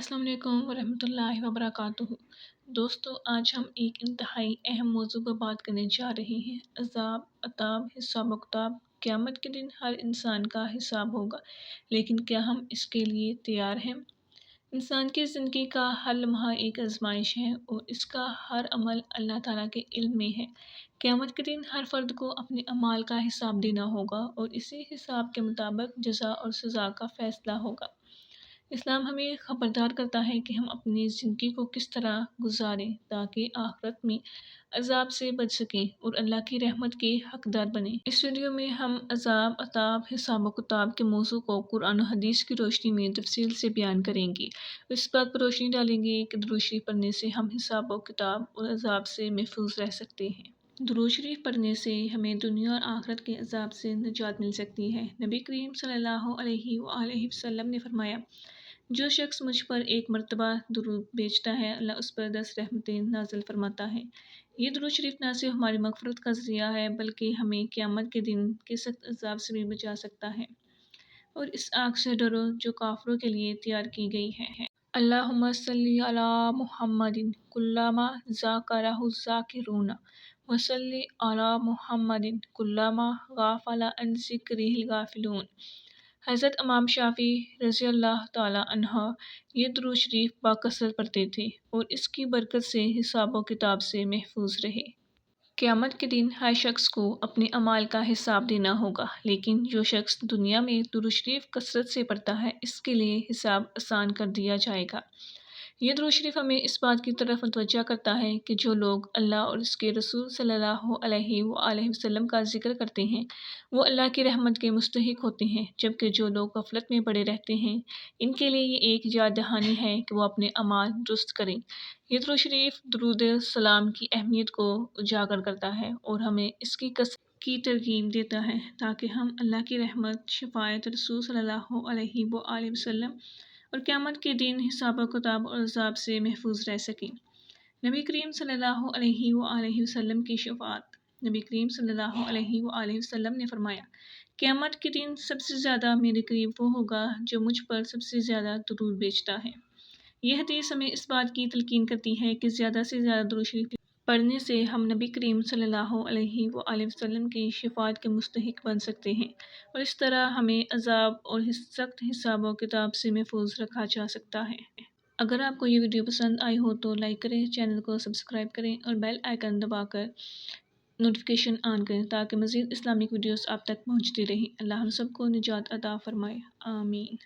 السلام علیکم ورحمۃ اللہ وبرکاتہ۔ دوستو، آج ہم ایک انتہائی اہم موضوع پر بات کرنے جا رہے ہیں۔ عذاب، عطاب، حساب و کتاب۔ قیامت کے دن ہر انسان کا حساب ہوگا، لیکن کیا ہم اس کے لیے تیار ہیں؟ انسان کی زندگی کا ہر لمحہ ایک آزمائش ہے اور اس کا ہر عمل اللہ تعالیٰ کے علم میں ہے۔ قیامت کے دن ہر فرد کو اپنے اعمال کا حساب دینا ہوگا اور اسی حساب کے مطابق جزا اور سزا کا فیصلہ ہوگا۔ اسلام ہمیں خبردار کرتا ہے کہ ہم اپنی زندگی کو کس طرح گزاریں تاکہ آخرت میں عذاب سے بچ سکیں اور اللہ کی رحمت کے حقدار بنیں۔ اس ویڈیو میں ہم عذاب، عطاب، حساب و کتاب کے موضوع کو قرآن و حدیث کی روشنی میں تفصیل سے بیان کریں گے۔ اس بات پر روشنی ڈالیں گے کہ درود شریف پڑھنے سے ہم حساب و کتاب اور عذاب سے محفوظ رہ سکتے ہیں۔ درود شریف پڑھنے سے ہمیں دنیا اور آخرت کے عذاب سے نجات مل سکتی ہے۔ نبی کریم صلی اللہ علیہ وآلہ وسلم نے فرمایا، جو شخص مجھ پر ایک مرتبہ درود بھیجتا ہے، اللہ اس پر 10 رحمتیں نازل فرماتا ہے۔ یہ درود شریف نہ صرف ہماری مغفرت کا ذریعہ ہے بلکہ ہمیں قیامت کے دن کے سخت عذاب سے بھی بچا سکتا ہے اور اس آگ سے ڈرو جو کافروں کے لیے تیار کی گئی ہے۔ اللہم صلی علی محمد کلما ذکرہ الذاکرون وصلی علی محمد کلما غفل عن ذکرہ الغافلون۔ حضرت امام شافعی رضی اللہ تعالیٰ عنہ یہ درود شریف بکثرت پڑھتے تھے اور اس کی برکت سے حساب و کتاب سے محفوظ رہے۔ قیامت کے دن ہر شخص کو اپنے اعمال کا حساب دینا ہوگا، لیکن جو شخص دنیا میں درود شریف کثرت سے پڑھتا ہے اس کے لیے حساب آسان کر دیا جائے گا۔ یہ درود شریف ہمیں اس بات کی طرف متوجہ کرتا ہے کہ جو لوگ اللہ اور اس کے رسول صلی اللہ علیہ وآلہ وسلم کا ذکر کرتے ہیں وہ اللہ کی رحمت کے مستحق ہوتے ہیں، جبکہ جو لوگ غفلت میں پڑے رہتے ہیں ان کے لیے یہ ایک یاد دہانی ہے کہ وہ اپنے اعمال درست کریں۔ یہ درود شریف درود سلام کی اہمیت کو اجاگر کرتا ہے اور ہمیں اس کی کثرت کی ترغیب دیتا ہے تاکہ ہم اللہ کی رحمت، شفاعت رسول صلی اللہ علیہ وآلہ وسلم اور قیامت کے دن حساب و کتاب اور عذاب سے محفوظ رہ سکیں۔ نبی کریم صلی اللہ علیہ وآلہ وسلم کی شفاعت۔ نبی کریم صلی اللہ علیہ وآلہ وسلم نے فرمایا، قیامت کے دن سب سے زیادہ میرے قریب وہ ہوگا جو مجھ پر سب سے زیادہ درود بھیجتا ہے۔ یہ حدیث ہمیں اس بات کی تلقین کرتی ہے کہ زیادہ سے زیادہ درود شریف پڑھنے سے ہم نبی کریم صلی اللہ علیہ وآلہ وسلم کی شفاعت کے مستحق بن سکتے ہیں اور اس طرح ہمیں عذاب اور سخت حساب و کتاب سے محفوظ رکھا جا سکتا ہے۔ اگر آپ کو یہ ویڈیو پسند آئی ہو تو لائک کریں، چینل کو سبسکرائب کریں اور بیل آئیکن دبا کر نوٹیفیکیشن آن کریں تاکہ مزید اسلامک ویڈیوز آپ تک پہنچتی رہیں۔ اللہ ہم سب کو نجات عطا فرمائے، آمین۔